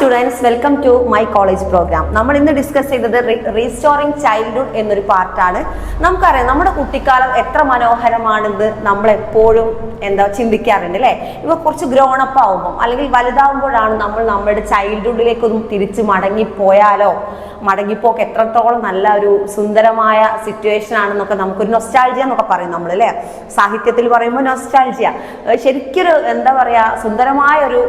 Students, welcome to my college program. നമ്മൾ ഇന്ന് discuss ചെയ്തത് റീസ്റ്റോറിംഗ് ചൈൽഡ്ഹുഡ് എന്നൊരു പാർട്ടാണ്. നമുക്കറിയാം നമ്മുടെ കുട്ടിക്കാലം എത്ര മനോഹരമാണെന്ന് നമ്മൾ എപ്പോഴും ചിന്തിക്കാറുണ്ട് അല്ലേ. ഇവ കുറച്ച് ഗ്രോണപ്പ് ആവുമ്പോൾ അല്ലെങ്കിൽ വലുതാവുമ്പോഴാണ് നമ്മൾ നമ്മുടെ ചൈൽഡ്ഹുഡിലേക്കൊന്നും തിരിച്ച് മടങ്ങിപ്പോയാലോ, മടങ്ങിപ്പോക്ക് എത്രത്തോളം നല്ല ഒരു സുന്ദരമായ സിറ്റുവേഷൻ ആണെന്നൊക്കെ നമുക്കൊരു നൊസ്റ്റാൾജിയ എന്നൊക്കെ പറയും നമ്മൾ അല്ലേ. സാഹിത്യത്തിൽ പറയുമ്പോൾ നൊസ്റ്റാൾജിയ ശരിക്കൊരു സുന്ദരമായ ഒരു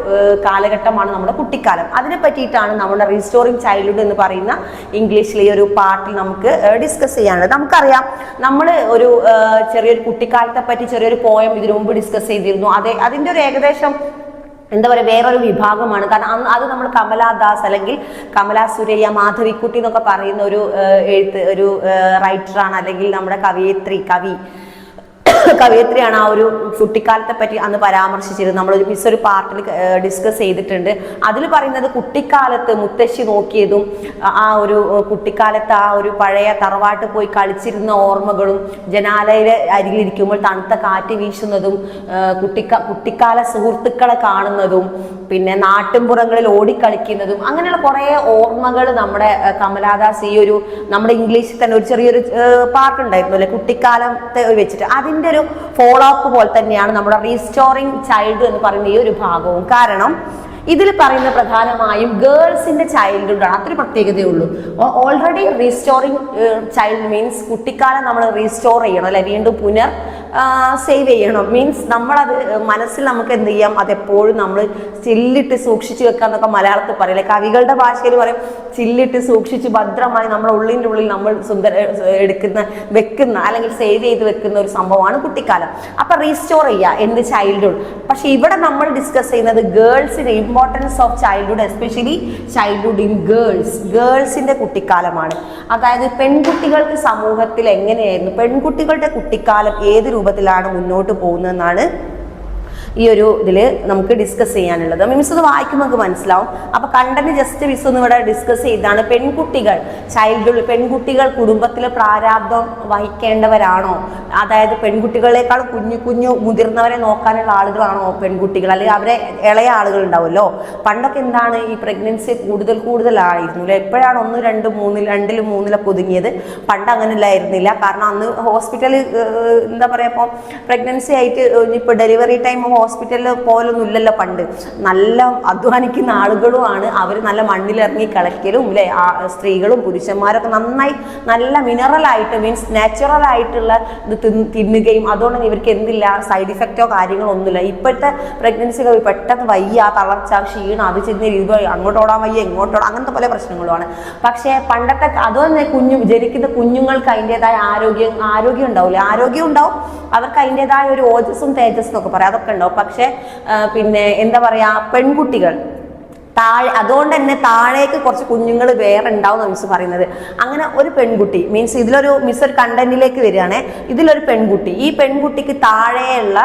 കാലഘട്ടമാണ് നമ്മുടെ കുട്ടിക്കാലം. അതിനെ പറ്റിയിട്ടാണ് നമ്മുടെ റീസ്റ്റോറിംഗ് ചൈൽഡ്ഹുഡ് എന്ന് പറയുന്ന ഇംഗ്ലീഷിലെ ഈ ഒരു പാർട്ടിൽ നമുക്ക് ഡിസ്കസ് ചെയ്യാനുള്ളത്. നമുക്കറിയാം നമ്മൾ ഒരു ചെറിയൊരു കുട്ടിക്കാലത്തെ പറ്റി ചെറിയൊരു പോയം ഇതിനു മുമ്പ് ഡിസ്കസ് ചെയ്തിരുന്നു. അതിൻ്റെ ഒരു ഏകദേശം വേറൊരു വിഭാഗമാണ്. കാരണം അത് നമ്മൾ കമലാദാസ് അല്ലെങ്കിൽ കമലാ സുരയ്യ, മാധവിക്കുട്ടി എന്നൊക്കെ പറയുന്ന ഒരു റൈറ്ററാണ്, അല്ലെങ്കിൽ നമ്മുടെ കവയിത്രിയാണ് ആ ഒരു കുട്ടിക്കാലത്തെ പറ്റി അന്ന് പരാമർശിച്ചിരുന്നത്. നമ്മളൊരു ഒരു പാർട്ടിൽ ഡിസ്കസ് ചെയ്തിട്ടുണ്ട്. അതിൽ പറയുന്നത് കുട്ടിക്കാലത്ത് മുത്തശ്ശി നോക്കിയതും ആ ഒരു കുട്ടിക്കാലത്ത് ആ ഒരു പഴയ തറവാട്ട് പോയി കളിച്ചിരുന്ന ഓർമ്മകളും, ജനാലയിലെ അരികിലിരിക്കുമ്പോൾ തണുത്ത കാറ്റ് വീശുന്നതും, കുട്ടിക്കാല സുഹൃത്തുക്കളെ കാണുന്നതും, പിന്നെ നാട്ടിൻപുറങ്ങളിൽ ഓടിക്കളിക്കുന്നതും, അങ്ങനെയുള്ള കുറേ ഓർമ്മകൾ നമ്മുടെ കമലാദാസ് നമ്മുടെ ഇംഗ്ലീഷിൽ തന്നെ ഒരു ചെറിയൊരു പാർട്ട് ഉണ്ടായിരുന്നു അല്ലെ, കുട്ടിക്കാലത്തെ വെച്ചിട്ട്. അതിൻ്റെ ഒരു ഫോളോ അപ്പ് പോലെ തന്നെയാണ് നമ്മുടെ റീസ്റ്റോറിംഗ് ചൈൽഡ് എന്ന് പറയുന്ന ഈ ഒരു ഭാഗവും. കാരണം ഇതിൽ പറയുന്ന പ്രധാനമായും ഗേൾസിന്റെ ചൈൽഡ്ഹുഡ് ആണ്. അത്ര പ്രത്യേകതയുള്ളൂ. ഓൾറെഡി റീസ്റ്റോറിംഗ് ചൈൽഡ് മീൻസ് കുട്ടിക്കാലം നമ്മൾ റീസ്റ്റോർ ചെയ്യണം അല്ലെ, വീണ്ടും സേവ് ചെയ്യണം. മീൻസ് നമ്മളത് മനസ്സിൽ നമുക്ക് എന്ത് ചെയ്യാം, അതെപ്പോഴും നമ്മൾ ചില്ലിട്ട് സൂക്ഷിച്ചു വെക്കാന്നൊക്കെ മലയാളത്തിൽ പറയില്ലേ. കവികളുടെ ഭാഷയിൽ പറയും ചില്ലിട്ട് സൂക്ഷിച്ച് ഭദ്രമായി നമ്മുടെ ഉള്ളിൻ്റെ ഉള്ളിൽ നമ്മൾ വെക്കുന്ന അല്ലെങ്കിൽ സേവ് ചെയ്ത് വെക്കുന്ന ഒരു സംഭവമാണ് കുട്ടിക്കാലം. അപ്പൊ റീസ്റ്റോർ ചെയ്യുക എന്ത് ചൈൽഡ്ഹുഡ്. പക്ഷെ ഇവിടെ നമ്മൾ ഡിസ്കസ് ചെയ്യുന്നത് ഗേൾസിന്റെ importance of childhood, especially childhood in ഗേൾസിന്റെ കുട്ടിക്കാലമാണ്. അതായത് പെൺകുട്ടികൾക്ക് സമൂഹത്തിൽ എങ്ങനെയായിരുന്നു, പെൺകുട്ടികളുടെ കുട്ടിക്കാലം ഏത് രൂപത്തിലാണ് മുന്നോട്ട് പോകുന്നതെന്നാണ് ഈ ഒരു ഇതിൽ നമുക്ക് ഡിസ്കസ് ചെയ്യാനുള്ളത്. മിസ് ഇത് വായിക്കുമ്പോൾ നമുക്ക് മനസ്സിലാവും. അപ്പൊ കണ്ടന്റ് ജസ്റ്റ് മിസ് ഒന്ന് ഇവിടെ ഡിസ്കസ് ചെയ്താണ്. പെൺകുട്ടികൾ കുടുംബത്തിൽ പ്രാരാബ്ദം വഹിക്കേണ്ടവരാണോ, അതായത് പെൺകുട്ടികളെക്കാൾ കുഞ്ഞു മുതിർന്നവരെ നോക്കാനുള്ള ആളുകളാണോ പെൺകുട്ടികൾ, അല്ലെങ്കിൽ അവരെ ഇളയ ആളുകൾ ഉണ്ടാവുമല്ലോ. പണ്ടൊക്കെ എന്താണ് ഈ പ്രഗ്നൻസി കൂടുതലായിരുന്നു അല്ലെ. എപ്പോഴാണ് 1, 2, 3, 2, 3 ഒതുങ്ങിയത്. പണ്ട് അങ്ങനെ ഇല്ലായിരുന്നില്ല. കാരണം അന്ന് ഹോസ്പിറ്റലിൽ ഇപ്പോൾ പ്രഗ്നൻസി ആയിട്ട് ഇപ്പൊ ഡെലിവറി ടൈം ഹോസ്പിറ്റലിൽ പോലൊന്നും ഇല്ലല്ലോ. പണ്ട് നല്ല അധ്വാനിക്കുന്ന ആളുകളുമാണ് അവർ. നല്ല മണ്ണിലിറങ്ങി കളിക്കലും അല്ലെ, സ്ത്രീകളും പുരുഷന്മാരൊക്കെ നന്നായി നല്ല മിനറലായിട്ട് മീൻസ് നാച്ചുറൽ ആയിട്ടുള്ള ഇത് തിന്നുകയും അതുകൊണ്ട് ഇവർക്ക് എന്തില്ല സൈഡ് ഇഫക്റ്റോ കാര്യങ്ങളോ ഒന്നുമില്ല. ഇപ്പോഴത്തെ പ്രഗ്നൻസികൾ പെട്ടെന്ന് വയ്യ, തളർച്ച, ക്ഷീണം, അത് ചെന്ന് അങ്ങോട്ടോടാൻ വയ്യ, ഇങ്ങോട്ടോടാൻ, അങ്ങനത്തെ പല പ്രശ്നങ്ങളുമാണ്. പക്ഷേ പണ്ടത്തെ അതുപോലെ ജനിക്കുന്ന കുഞ്ഞുങ്ങൾക്ക് അതിൻ്റെതായ ആരോഗ്യം ഉണ്ടാവില്ല. ആരോഗ്യം ഉണ്ടാവും, അവർക്ക് അതിൻ്റെതായ ഒരു ഓജസ്സും തേജസ്സും എന്നൊക്കെ പറയാം, അതൊക്കെ ഉണ്ടാവും. പക്ഷെ പിന്നെ പെൺകുട്ടികൾ അതുകൊണ്ട് തന്നെ താഴേക്ക് കുറച്ച് കുഞ്ഞുങ്ങൾ വേറെ ഉണ്ടാവും മിസ് പറയുന്നത്. അങ്ങനെ ഒരു പെൺകുട്ടി മീൻസ് മിസ് ഒരു കണ്ടന്റിലേക്ക് വരികയാണെ. ഇതിലൊരു പെൺകുട്ടി, ഈ പെൺകുട്ടിക്ക് താഴെയുള്ള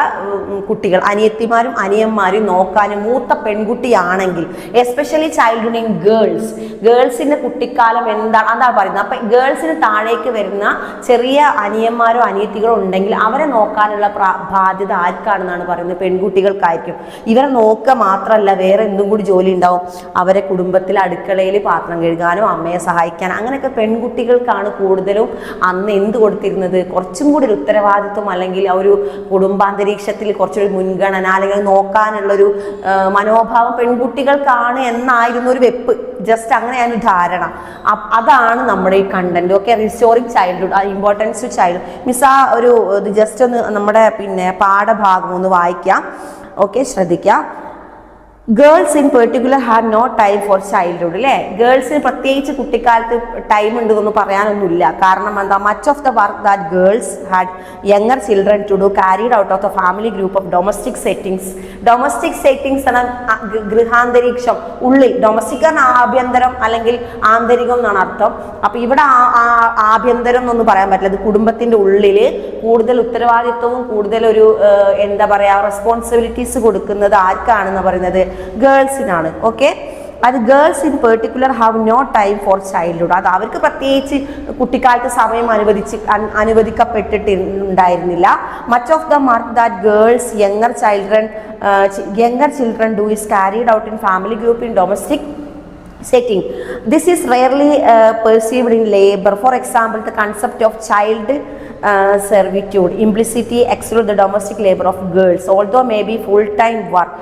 കുട്ടികൾ, അനിയത്തിമാരും അനിയന്മാരും നോക്കാനും മൂത്ത പെൺകുട്ടിയാണെങ്കിൽ, എസ്പെഷ്യലി ചൈൽഡ്ഹുഡ് ഇൻ ഗേൾസിന്റെ കുട്ടിക്കാലം അതാ പറയുന്നത്. അപ്പൊ ഗേൾസിന് താഴേക്ക് വരുന്ന ചെറിയ അനിയന്മാരോ അനിയത്തികളോ ഉണ്ടെങ്കിൽ അവരെ നോക്കാനുള്ള ബാധ്യത ആർക്കാണെന്നാണ് പറയുന്നത്, പെൺകുട്ടികൾക്കായിരിക്കും. ഇവരെ നോക്കുക മാത്രമല്ല വേറെ എന്തും കൂടി ജോലി ഉണ്ടാവും. അവരെ കുടുംബത്തിൽ അടുക്കളയിൽ പാത്രം കഴുകാനും അമ്മയെ സഹായിക്കാനും അങ്ങനെയൊക്കെ പെൺകുട്ടികൾക്കാണ് കൂടുതലും അന്ന് എന്ത് കൊടുത്തിരുന്നത്, കുറച്ചും കൂടി ഒരു ഉത്തരവാദിത്വം അല്ലെങ്കിൽ ആ ഒരു കുടുംബാന്തരീക്ഷത്തിൽ കുറച്ചൊരു മുൻഗണന അല്ലെങ്കിൽ നോക്കാനുള്ളൊരു മനോഭാവം പെൺകുട്ടികൾക്കാണ് എന്നായിരുന്നു ഒരു വെപ്പ്. ജസ്റ്റ് അങ്ങനെയാണ് ധാരണ. അതാണ് നമ്മുടെ ഈ content. Okay, restoring childhood, importance to childhood. Miss ആ ഒരു ജസ്റ്റ് ഒന്ന് നമ്മുടെ പാഠഭാഗം ഒന്ന് വായിക്കാം. ഓക്കെ, ശ്രദ്ധിക്കാം. Girls in particular had no time for childhood അല്ലേ. ഗേൾസിന് പ്രത്യേകിച്ച് കുട്ടിക്കാലത്ത് ടൈം ഉണ്ടെന്ന് പറയാനൊന്നുമില്ല. കാരണം എന്താ, much of the work that girls had younger children to do carried out of the family group of domestic settings എന്ന ഗൃഹാന്തരീക്ഷം, ഉള്ളിൽ. ഡൊമസ്റ്റിക് ആഭ്യന്തരം അല്ലെങ്കിൽ ആന്തരികം എന്നാണ് അർത്ഥം. അപ്പൊ ഇവിടെ ആഭ്യന്തരം എന്നൊന്നും പറയാൻ പറ്റില്ല. ഇത് കുടുംബത്തിന്റെ ഉള്ളില് കൂടുതൽ ഉത്തരവാദിത്വവും കൂടുതൽ ഒരു റെസ്പോൺസിബിലിറ്റീസ് കൊടുക്കുന്നത് ആർക്കാണെന്ന് പറയുന്നത് ഗേൾസിനാണ്. ഓക്കെ, അത് girls in particular have no time for childhood. അത് അവർക്ക് പ്രത്യേകിച്ച് കുട്ടിക്കാലത്ത് സമയം അനുവദിക്കപ്പെട്ടിട്ടുണ്ടായിരുന്നില്ല. Much of the mark that girls younger children do is carried out in family group in domestic setting. This is rarely perceived in labor. For example, the concept of child servitude implicitly excludes the domestic labor of girls, although may be full-time work,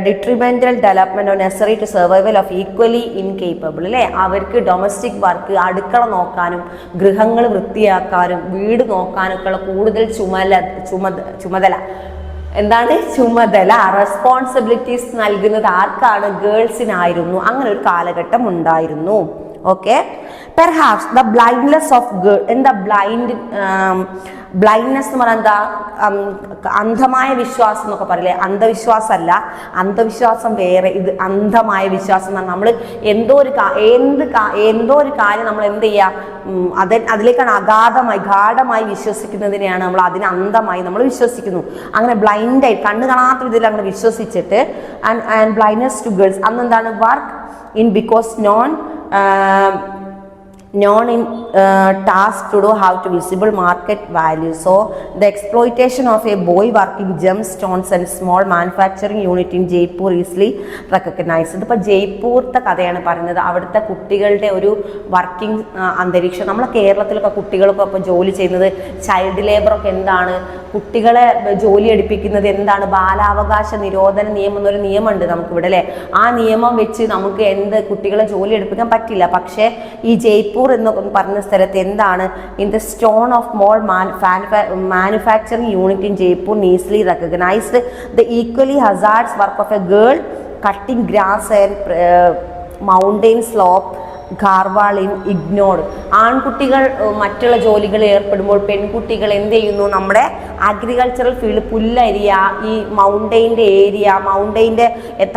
detrimental development or necessary to survival of equally incapable. അല്ലേ, അവർക്ക് domestic work, അടുക്കള നോക്കാനും ഗൃഹങ്ങൾ വൃത്തിയാക്കാനും വീട് നോക്കാനൊക്കെയുള്ള കൂടുതൽ ചുമതല എന്താണ് ചുമതല responsibilities നൽകുന്നത് ആർക്കാണ്? ഗേൾസിനായിരുന്നു. അങ്ങനെ ഒരു കാലഘട്ടം ഉണ്ടായിരുന്നു. Okay, perhaps the blindness of girl. എന്താ ബ്ലൈൻഡ്നെസ് എന്ന് പറഞ്ഞാൽ എന്താ? അന്ധമായ വിശ്വാസം എന്നൊക്കെ പറയില്ലേ? അന്ധവിശ്വാസമല്ല, അന്ധവിശ്വാസം വേറെ, ഇത് അന്ധമായ വിശ്വാസം എന്ന് പറഞ്ഞാൽ നമ്മൾ എന്തോ ഒരു കാര്യം നമ്മൾ എന്ത് ചെയ്യുക, അതിലേക്കാണ് ഗാഢമായി വിശ്വസിക്കുന്നതിനെയാണ് നമ്മൾ അതിന് അന്ധമായി നമ്മൾ വിശ്വസിക്കുന്നു. അങ്ങനെ ബ്ലൈൻഡായി കണ്ണ് കാണാത്ത വിധത്തിൽ അങ്ങനെ വിശ്വസിച്ചിട്ട് ആൻഡ് ബ്ലൈൻഡ്നെസ് ടു ഗേൾസ്. അന്നെന്താണ്? Work in because non in task to do have to visible market value. So the exploitation of a boy working gemstones and small manufacturing unit in Jaipur easily recognized. ഇതിപ്പോൾ ജയ്പൂർത്തെ കഥയാണ് പറയുന്നത്. അവിടുത്തെ കുട്ടികളുടെ ഒരു working അന്തരീക്ഷം. നമ്മളെ കേരളത്തിലൊക്കെ കുട്ടികളൊക്കെ ഇപ്പോൾ ജോലി ചെയ്യുന്നത് ചൈൽഡ് ലേബറൊക്കെ എന്താണ്? കുട്ടികളെ ജോലി എടുപ്പിക്കുന്നത് എന്താണ്? ബാലാവകാശ നിരോധന നിയമം എന്നൊരു നിയമമുണ്ട് നമുക്കിവിടെ അല്ലേ. ആ നിയമം വെച്ച് നമുക്ക് കുട്ടികളെ ജോലി എടുപ്പിക്കാൻ പറ്റില്ല. പക്ഷേ ഈ ജയ്പൂർ എന്ന് പറഞ്ഞ സ്ഥലത്ത് എന്താണ്? In the stone of mole manufacturing unit in Jaipur easily recognised the equally hazards work of a girl cutting grass and mountain slope ഗാർവാളിൻ ഇഗ്നോർഡ്. ആൺകുട്ടികൾ മറ്റുള്ള ജോലികളിൽ ഏർപ്പെടുമ്പോൾ പെൺകുട്ടികൾ എന്ത് ചെയ്യുന്നു? നമ്മുടെ അഗ്രികൾച്ചറൽ ഫീൽഡ്, പുല്ലരിയ, ഈ മൗണ്ടെയിൻ്റെ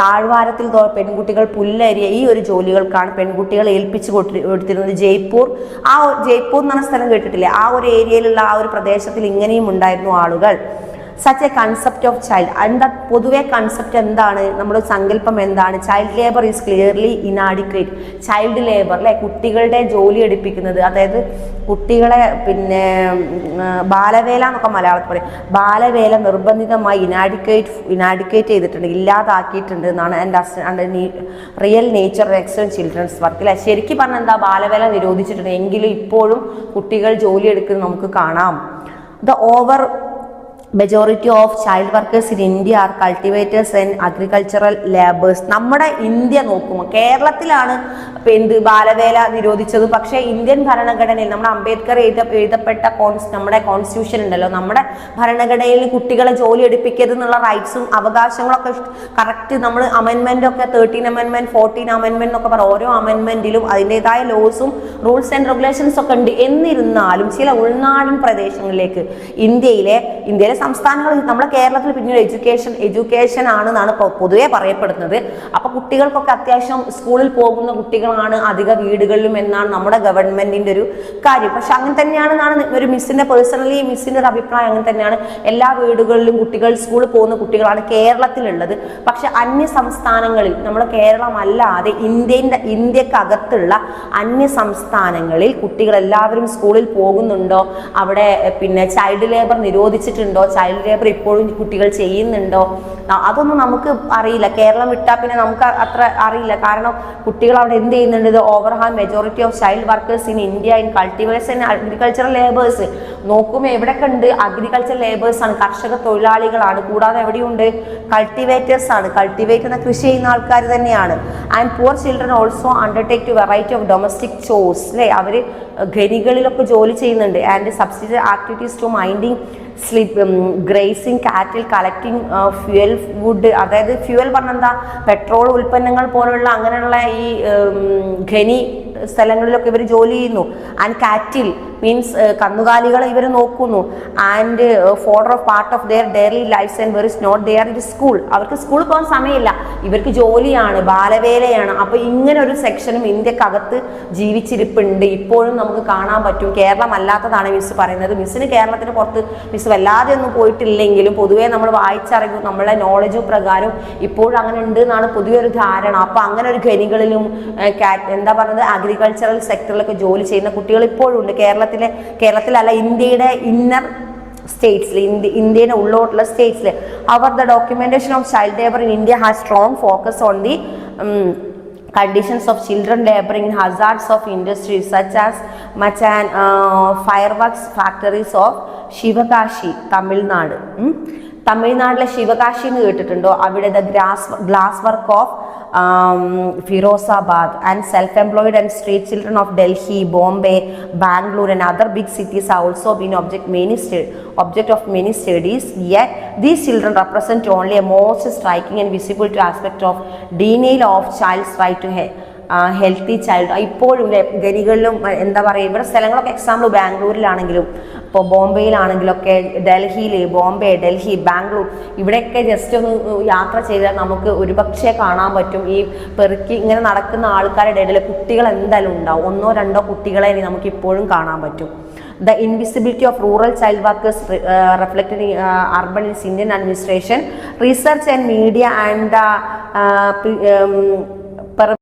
താഴ്വാരത്തിൽ പെൺകുട്ടികൾ പുല്ലരിയ, ഈ ഒരു ജോലികൾക്കാണ് പെൺകുട്ടികൾ ഏൽപ്പിച്ചു കൊടുത്തിരുന്നത്. ജയ്പൂർ എന്ന് പറഞ്ഞ സ്ഥലം കേട്ടിട്ടില്ലേ? ആ ഒരു ഏരിയയിലുള്ള ആ ഒരു പ്രദേശത്തിൽ ഇങ്ങനെയും ഉണ്ടായിരുന്നു ആളുകൾ. Such A concept of child. എന്താ പൊതുവെ കൺസെപ്റ്റ് എന്താണ്? നമ്മുടെ സങ്കല്പം എന്താണ്? Child labour is clearly inadequate. Child labour അല്ലെ, കുട്ടികളുടെ ജോലി എടുപ്പിക്കുന്നത്, അതായത് കുട്ടികളെ ബാലവേല എന്നൊക്കെ മലയാളത്തിൽ പറയും. ബാലവേല നിർബന്ധിതമായി ഇനാഡിക്വേറ്റ് ചെയ്തിട്ടുണ്ട്, ഇല്ലാതാക്കിയിട്ടുണ്ട് എന്നാണ് എൻ്റെ real nature excellent children's work അല്ലെ. ശരിക്കും പറഞ്ഞാൽ എന്താ? ബാലവേല നിരോധിച്ചിട്ടുണ്ട്, എങ്കിലും ഇപ്പോഴും കുട്ടികൾ ജോലി എടുക്കുന്നത് നമുക്ക് കാണാം. The majority of child workers in India are cultivators and agricultural laborers. നമ്മുടെ ഇന്ത്യ നോക്കുമ്പോൾ കേരളത്തിലാണ് ബാലവേല നിരോധിച്ചത്. പക്ഷേ ഇന്ത്യൻ ഭരണഘടനയിൽ നമ്മുടെ അംബേദ്കർ എഴുതപ്പെട്ട നമ്മുടെ കോൺസ്റ്റിറ്റ്യൂഷൻ ഉണ്ടല്ലോ, നമ്മുടെ ഭരണഘടനയിൽ കുട്ടികളെ ജോലി എടുപ്പിക്കരുത് എന്നുള്ള റൈറ്റ്സും അവകാശങ്ങളൊക്കെ കറക്റ്റ് നമ്മൾ അമെൻമെന്റ് ഒക്കെ 13 അമെൻമെന്റ് 14 അമെൻമെന്റ് എന്നൊക്കെ പറയും. ഓരോ അമെൻമെന്റിലും അതിൻ്റെതായ ലോസും റൂൾസ് ആൻഡ് റെഗുലേഷൻസ് ഒക്കെ ഉണ്ട്. എന്നിരുന്നാലും ചില ഉൾനാടൻ പ്രദേശങ്ങളിലേക്ക് ഇന്ത്യയിലെ സംസ്ഥാനങ്ങൾ, നമ്മുടെ കേരളത്തിൽ പിന്നീട് എഡ്യൂക്കേഷൻ ആണെന്നാണ് പൊതുവെ പറയപ്പെടുന്നത്. അപ്പൊ കുട്ടികൾക്കൊക്കെ അത്യാവശ്യം സ്കൂളിൽ പോകുന്ന കുട്ടികളാണ് അധിക വീടുകളിലും എന്നാണ് നമ്മുടെ ഗവൺമെന്റിന്റെ ഒരു കാര്യം. പക്ഷെ അങ്ങനെ തന്നെയാണെന്നാണ് ഒരു മിസ്സിന്റെ ഒരു അഭിപ്രായം. അങ്ങനെ തന്നെയാണ്, എല്ലാ വീടുകളിലും കുട്ടികൾ സ്കൂളിൽ പോകുന്ന കുട്ടികളാണ് കേരളത്തിലുള്ളത്. പക്ഷെ അന്യ സംസ്ഥാനങ്ങളിൽ, നമ്മുടെ കേരളം അല്ലാതെ ഇന്ത്യക്കകത്തുള്ള അന്യ സംസ്ഥാനങ്ങളിൽ കുട്ടികൾ എല്ലാവരും സ്കൂളിൽ പോകുന്നുണ്ടോ? അവിടെ ചൈൽഡ് ലേബർ നിരോധിച്ചിട്ടുണ്ടോ? ചൈൽഡ് ലേബർ ഇപ്പോഴും കുട്ടികൾ ചെയ്യുന്നുണ്ടോ? അതൊന്നും നമുക്ക് അറിയില്ല. കേരളം വിട്ടാൽ പിന്നെ നമുക്ക് അത്ര അറിയില്ല. കാരണം കുട്ടികൾ അവിടെ എന്ത് ചെയ്യുന്നുണ്ട്? Overall majority of child workers in India in cultivators and agricultural labours. നോക്കുമ്പോൾ എവിടെയൊക്കെ ഉണ്ട്? അഗ്രികൾച്ചർ ലേബേഴ്സ് ആണ്, കർഷക തൊഴിലാളികളാണ്. കൂടാതെ എവിടെയുണ്ട്? കൾട്ടിവേറ്റേഴ്സ് ആണ്. കൾട്ടിവേറ്റ് എന്ന കൃഷി ചെയ്യുന്ന ആൾക്കാർ തന്നെയാണ്. And poor children also undertake to variety of domestic ചോസ് അല്ലേ. അവർ ഖനികളിലൊക്കെ ജോലി ചെയ്യുന്നുണ്ട്. And subsidiary activities to minding grazing cattle collecting fuel wood. അതായത് ഫ്യൂവൽ പറഞ്ഞാൽ എന്താ? പെട്രോൾ ഉൽപ്പന്നങ്ങൾ പോലുള്ള അങ്ങനെയുള്ള ഈ ഖനി സ്ഥലങ്ങളിലൊക്കെ ഇവർ ജോലി ചെയ്യുന്നു. ആൻഡ് കാറ്റിൽ മീൻസ് കന്നുകാലികളെ ഇവർ നോക്കുന്നു. And fodder of part of their daily lives and were is not there in school. അവർക്ക് സ്കൂളിൽ പോകാൻ സമയമില്ല, ഇവർക്ക് ജോലിയാണ്, ബാലവേലയാണ്. അപ്പോൾ ഇങ്ങനെ ഒരു സെക്ഷനും ഇന്ത്യക്കകത്ത് ജീവിച്ചിരിപ്പുണ്ട്, ഇപ്പോഴും നമുക്ക് കാണാൻ പറ്റും. കേരളം അല്ലാത്തതാണ് മിസ് പറയുന്നത്. മിസ്സിന് കേരളത്തിന് പുറത്ത് മിസ് വല്ലാതെ ഒന്നും പോയിട്ടില്ലെങ്കിലും പൊതുവേ നമ്മൾ വായിച്ചറിഞ്ഞു, നമ്മളെ നോളജ് പ്രകാരം ഇപ്പോഴും അങ്ങനെ ഉണ്ട് എന്നാണ് പൊതുവെ ഒരു ധാരണ. അപ്പോൾ അങ്ങനെ ഒരു ഖനികളിലും എന്താ പറയുന്നത് അഗ്രികൾച്ചറൽ സെക്ടറിലൊക്കെ ജോലി ചെയ്യുന്ന കുട്ടികൾ ഇപ്പോഴും ഉണ്ട്. കേരളത്തിലല്ല, ഇന്ത്യയുടെ ഇന്നർ സ്റ്റേറ്റ്സിൽ, ഇന്ത്യയുടെ ഉള്ളോട്ടുള്ള സ്റ്റേറ്റ്സിൽ. അവർ the documentation of child labour in India has strong focus on the conditions of children laboring in hazards of industries such as fireworks factories of Sivakasi Tamil Nadu. തമിഴ്നാട്ടിലെ ശിവകാശി എന്ന് കേട്ടിട്ടുണ്ടോ? അവിടെ the glass work of Firozabad and self employed and street children of Delhi, Bombay, Bangalore and other big cities have also been object of many studies. Yet these children represent only a most striking and visible aspect of denial of child's right to healthy child. ഇപ്പോഴും ഗനികളിലും എന്താ പറയുക, ഇവിടെ സ്ഥലങ്ങളൊക്കെ example ബാംഗ്ലൂരിലാണെങ്കിലും ഇപ്പോൾ ബോംബെയിലാണെങ്കിലൊക്കെ, ബോംബെ, ഡൽഹി, ബാംഗ്ലൂർ ഇവിടെയൊക്കെ just ഒന്ന് യാത്ര ചെയ്താൽ നമുക്ക് ഒരുപക്ഷെ കാണാൻ പറ്റും ഈ പെറുക്കി ഇങ്ങനെ നടക്കുന്ന ആൾക്കാരുടെ ഇടയിൽ കുട്ടികൾ എന്തായാലും ഉണ്ടാവും. 1-2 കുട്ടികളെ നമുക്ക് ഇപ്പോഴും കാണാൻ പറ്റും. The invisibility of rural child workers reflected in urban Indian administration, research and media and